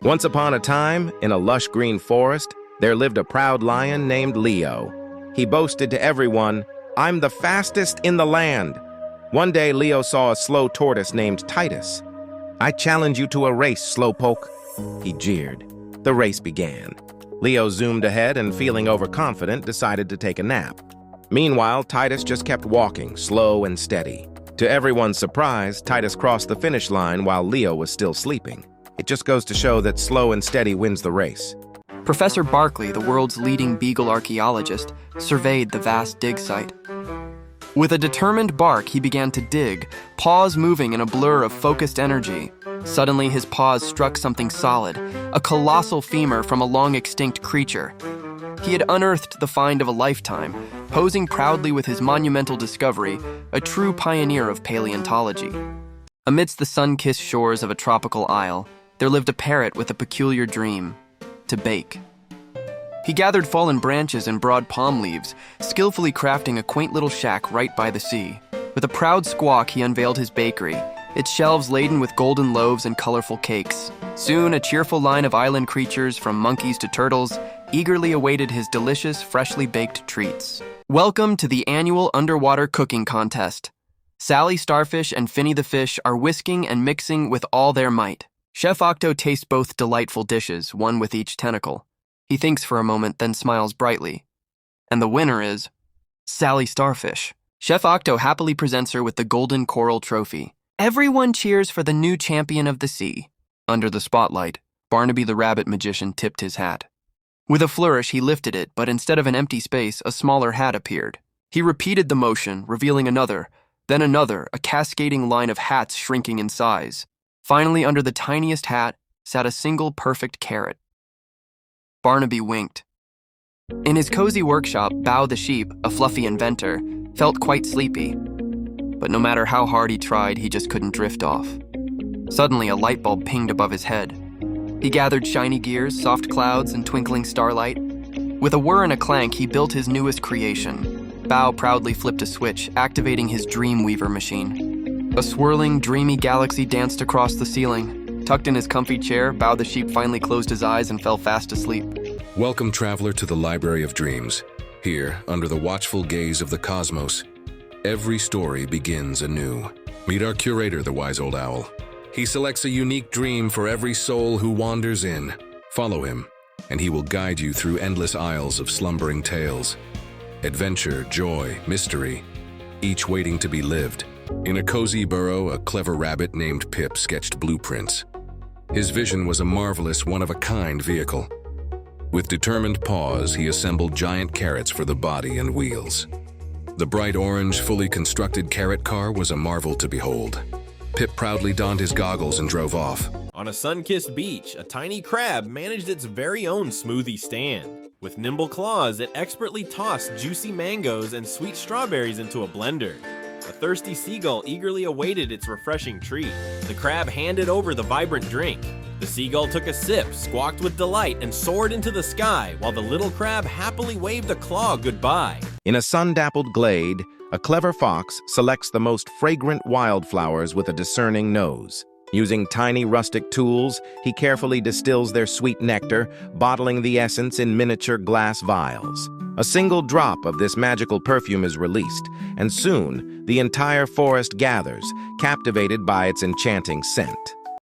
Once upon a time, in a lush green forest, there lived a proud lion named Leo. He boasted to everyone, "I'm the fastest in the land." One day, Leo saw a slow tortoise named Titus. "I challenge you to a race, slowpoke," he jeered. The race began. Leo zoomed ahead and, feeling overconfident, decided to take a nap. Meanwhile, Titus just kept walking, slow and steady. To everyone's surprise, Titus crossed the finish line while Leo was still sleeping. It just goes to show that slow and steady wins the race. Professor Barkley, the world's leading beagle archaeologist, surveyed the vast dig site. With a determined bark, he began to dig, paws moving in a blur of focused energy. Suddenly, his paws struck something solid, a colossal femur from a long-extinct creature. He had unearthed the find of a lifetime, posing proudly with his monumental discovery, a true pioneer of paleontology. Amidst the sun-kissed shores of a tropical isle, there lived a parrot with a peculiar dream: to bake. He gathered fallen branches and broad palm leaves, skillfully crafting a quaint little shack right by the sea. With a proud squawk, he unveiled his bakery, its shelves laden with golden loaves and colorful cakes. Soon, a cheerful line of island creatures, from monkeys to turtles, eagerly awaited his delicious, freshly baked treats. Welcome to the annual underwater cooking contest. Sally Starfish and Finny the Fish are whisking and mixing with all their might. Chef Octo tastes both delightful dishes, one with each tentacle. He thinks for a moment, then smiles brightly. And the winner is Sally Starfish. Chef Octo happily presents her with the golden coral trophy. Everyone cheers for the new champion of the sea. Under the spotlight, Barnaby the rabbit magician tipped his hat. With a flourish, he lifted it, but instead of an empty space, a smaller hat appeared. He repeated the motion, revealing another, then another, a cascading line of hats shrinking in size. Finally, under the tiniest hat, sat a single perfect carrot. Barnaby winked. In his cozy workshop, Bow the sheep, a fluffy inventor, felt quite sleepy. But no matter how hard he tried, he just couldn't drift off. Suddenly, a light bulb pinged above his head. He gathered shiny gears, soft clouds, and twinkling starlight. With a whir and a clank, he built his newest creation. Bow proudly flipped a switch, activating his Dreamweaver machine. A swirling, dreamy galaxy danced across the ceiling. Tucked in his comfy chair, Bow the sheep finally closed his eyes and fell fast asleep. Welcome, traveler, to the Library of Dreams. Here, under the watchful gaze of the cosmos, every story begins anew. Meet our curator, the wise old owl. He selects a unique dream for every soul who wanders in. Follow him, and he will guide you through endless aisles of slumbering tales. Adventure, joy, mystery, each waiting to be lived. In a cozy burrow, a clever rabbit named Pip sketched blueprints. His vision was a marvelous, one-of-a-kind vehicle. With determined paws, he assembled giant carrots for the body and wheels. The bright orange, fully constructed carrot car was a marvel to behold. Pip proudly donned his goggles and drove off. On a sun-kissed beach, a tiny crab managed its very own smoothie stand. With nimble claws, it expertly tossed juicy mangoes and sweet strawberries into a blender. A thirsty seagull eagerly awaited its refreshing treat. The crab handed over the vibrant drink. The seagull took a sip, squawked with delight, and soared into the sky, while the little crab happily waved a claw goodbye. In a sun-dappled glade, a clever fox selects the most fragrant wildflowers with a discerning nose. Using tiny rustic tools, he carefully distills their sweet nectar, bottling the essence in miniature glass vials. A single drop of this magical perfume is released, and soon the entire forest gathers, captivated by its enchanting scent.